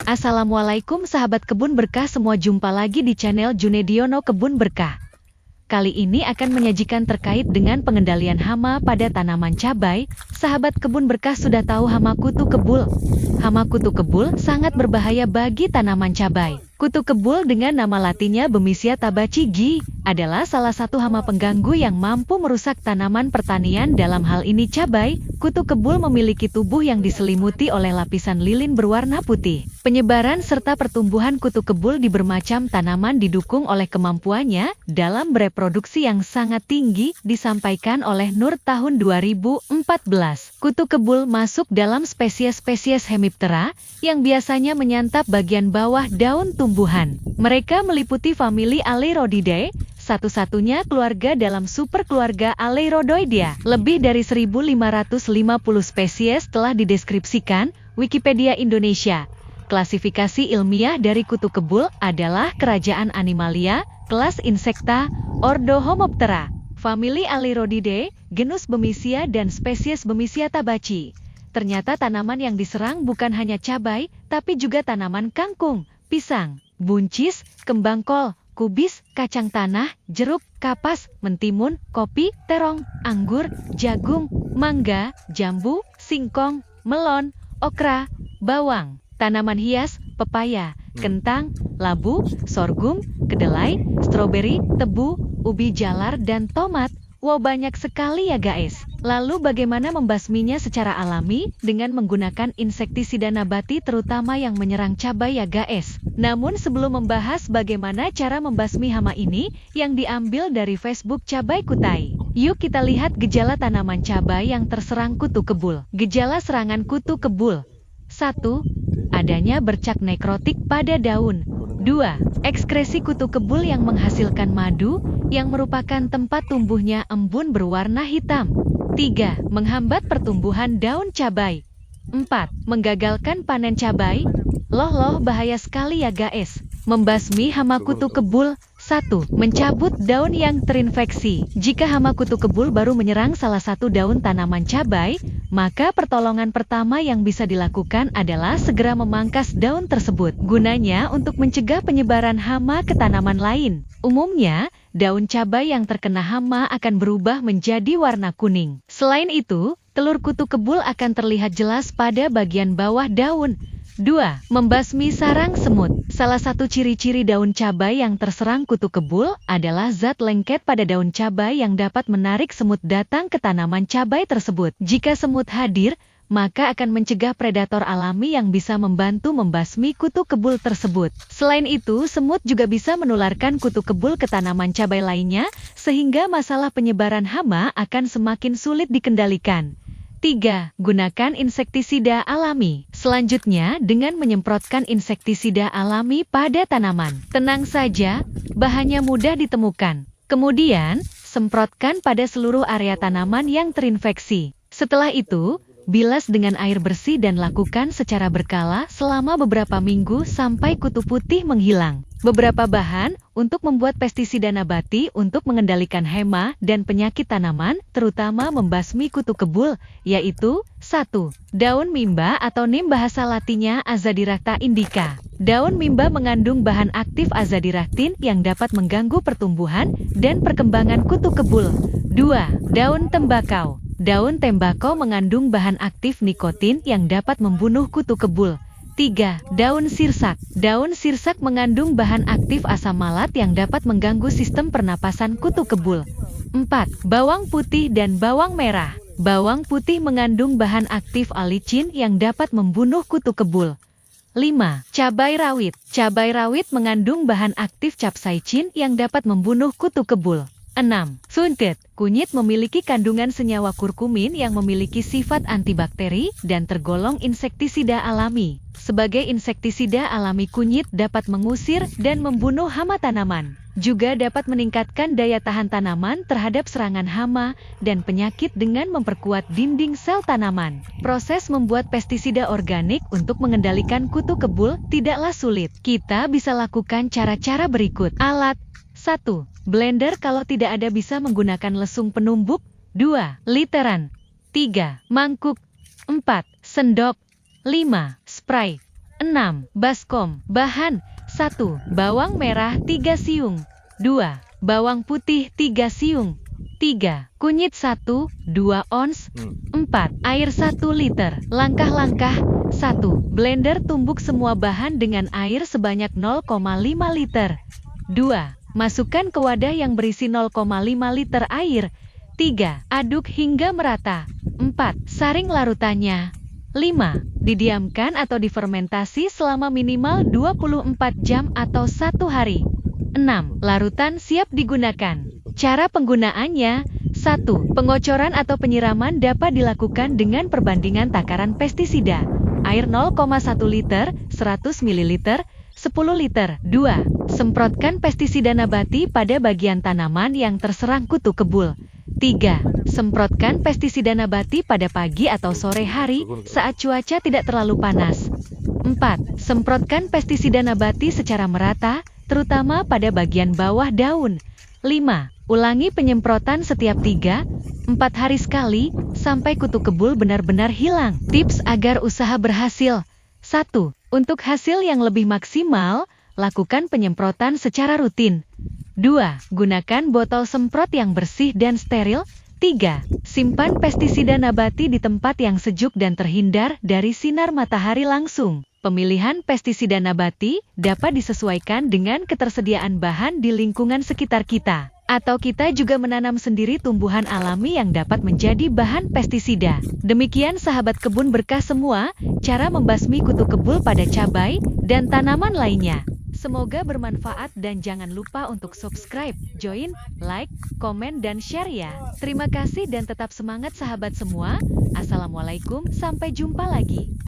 Assalamualaikum sahabat kebun berkah semua, jumpa lagi di channel Junediono Kebun Berkah. Kali ini akan menyajikan terkait dengan pengendalian hama pada tanaman cabai. Sahabat kebun berkah sudah tahu hama kutu kebul. Hama kutu kebul sangat berbahaya bagi tanaman cabai. Kutu kebul dengan nama latinnya Bemisia tabacigi adalah salah satu hama pengganggu yang mampu merusak tanaman pertanian, dalam hal ini cabai. Kutu kebul memiliki tubuh yang diselimuti oleh lapisan lilin berwarna putih. Penyebaran serta pertumbuhan kutu kebul di bermacam tanaman didukung oleh kemampuannya dalam bereproduksi yang sangat tinggi, disampaikan oleh Nur tahun 2014. Kutu kebul masuk dalam spesies-spesies Hemiptera yang biasanya menyantap bagian bawah daun tumbuhan. Mereka meliputi famili Aleirodidae, satu-satunya keluarga dalam superkeluarga Aleirodoidea. Lebih dari 1.550 spesies telah dideskripsikan. Wikipedia Indonesia. Klasifikasi ilmiah dari kutu kebul adalah Kerajaan Animalia, kelas Insecta, ordo Homoptera, famili Aleiroideae, genus Bemisia dan spesies Bemisia tabaci. Ternyata tanaman yang diserang bukan hanya cabai, tapi juga tanaman kangkung, pisang, buncis, kembang kol, kubis, kacang tanah, jeruk, kapas, mentimun, kopi, terong, anggur, jagung, mangga, jambu, singkong, melon, okra, bawang, tanaman hias, pepaya, kentang, labu, sorghum, kedelai, stroberi, tebu, ubi jalar dan tomat. Wow, banyak sekali ya guys. Lalu bagaimana membasminya secara alami? Dengan menggunakan insektisida nabati terutama yang menyerang cabai ya guys. Namun sebelum membahas bagaimana cara membasmi hama ini yang diambil dari Facebook Cabai Kutai, yuk kita lihat gejala tanaman cabai yang terserang kutu kebul. Gejala serangan kutu kebul. 1. Adanya bercak nekrotik pada daun. 2. Ekskresi kutu kebul yang menghasilkan madu, yang merupakan tempat tumbuhnya embun berwarna hitam. 3. Menghambat pertumbuhan daun cabai. 4. Menggagalkan panen cabai. Loh, bahaya sekali ya guys. Membasmi hama kutu kebul. 1. Mencabut daun yang terinfeksi. Jika hama kutu kebul baru menyerang salah satu daun tanaman cabai, maka pertolongan pertama yang bisa dilakukan adalah segera memangkas daun tersebut. Gunanya untuk mencegah penyebaran hama ke tanaman lain. Umumnya, daun cabai yang terkena hama akan berubah menjadi warna kuning. Selain itu, telur kutu kebul akan terlihat jelas pada bagian bawah daun. 2. Membasmi sarang semut. Salah satu ciri-ciri daun cabai yang terserang kutu kebul adalah zat lengket pada daun cabai yang dapat menarik semut datang ke tanaman cabai tersebut. Jika semut hadir, maka akan mencegah predator alami yang bisa membantu membasmi kutu kebul tersebut. Selain itu, semut juga bisa menularkan kutu kebul ke tanaman cabai lainnya, sehingga masalah penyebaran hama akan semakin sulit dikendalikan. 3. Gunakan insektisida alami. Selanjutnya, dengan menyemprotkan insektisida alami pada tanaman. Tenang saja, bahannya mudah ditemukan. Kemudian, semprotkan pada seluruh area tanaman yang terinfeksi. Setelah itu, bilas dengan air bersih dan lakukan secara berkala selama beberapa minggu sampai kutu putih menghilang. Beberapa bahan untuk membuat pestisida nabati untuk mengendalikan hama dan penyakit tanaman, terutama membasmi kutu kebul, yaitu 1. Daun mimba atau nim bahasa latinnya Azadirachta indica. Daun mimba mengandung bahan aktif azadirachtin yang dapat mengganggu pertumbuhan dan perkembangan kutu kebul. 2. Daun tembakau. Daun tembakau mengandung bahan aktif nikotin yang dapat membunuh kutu kebul. 3. Daun sirsak. Daun sirsak mengandung bahan aktif asam malat yang dapat mengganggu sistem pernapasan kutu kebul. 4. Bawang putih dan bawang merah. Bawang putih mengandung bahan aktif alicin yang dapat membunuh kutu kebul. 5. Cabai rawit. Cabai rawit mengandung bahan aktif capsaicin yang dapat membunuh kutu kebul. 6. Sunket. Kunyit memiliki kandungan senyawa kurkumin yang memiliki sifat antibakteri dan tergolong insektisida alami. Sebagai insektisida alami, kunyit dapat mengusir dan membunuh hama tanaman. Juga dapat meningkatkan daya tahan tanaman terhadap serangan hama dan penyakit dengan memperkuat dinding sel tanaman. Proses membuat pestisida organik untuk mengendalikan kutu kebul tidaklah sulit. Kita bisa lakukan cara-cara berikut. Alat. 1. Blender kalau tidak ada bisa menggunakan lesung penumbuk. 2. Literan. 3. Mangkuk. 4. Sendok. 5. Spray. 6. Baskom. Bahan 1. Bawang merah 3 siung. 2. Bawang putih 3 siung. 3. Kunyit 1, 2 ons. 4. Air 1 liter. Langkah-langkah 1. Blender tumbuk semua bahan dengan air sebanyak 0,5 liter. 2. Masukkan ke wadah yang berisi 0,5 liter air. 3. Aduk hingga merata. 4. Saring larutannya. 5. Didiamkan atau difermentasi selama minimal 24 jam atau 1 hari. 6. Larutan siap digunakan. Cara penggunaannya. 1. Pengocoran atau penyiraman dapat dilakukan dengan perbandingan takaran pestisida. Air 0,1 liter, 100 ml, 10 liter. 2. Semprotkan pestisida nabati pada bagian tanaman yang terserang kutu kebul. 3. Semprotkan pestisida nabati pada pagi atau sore hari saat cuaca tidak terlalu panas. 4. Semprotkan pestisida nabati secara merata, terutama pada bagian bawah daun. 5. Ulangi penyemprotan setiap 3-4 hari sekali, sampai kutu kebul benar-benar hilang. Tips agar usaha berhasil. 1. Untuk hasil yang lebih maksimal, lakukan penyemprotan secara rutin. 2. Gunakan botol semprot yang bersih dan steril. 3. Simpan pestisida nabati di tempat yang sejuk dan terhindar dari sinar matahari langsung. Pemilihan pestisida nabati dapat disesuaikan dengan ketersediaan bahan di lingkungan sekitar kita. Atau kita juga menanam sendiri tumbuhan alami yang dapat menjadi bahan pestisida. Demikian sahabat kebun berkah semua, cara membasmi kutu kebul pada cabai dan tanaman lainnya. Semoga bermanfaat dan jangan lupa untuk subscribe, join, like, komen, dan share ya. Terima kasih dan tetap semangat sahabat semua. Assalamualaikum, sampai jumpa lagi.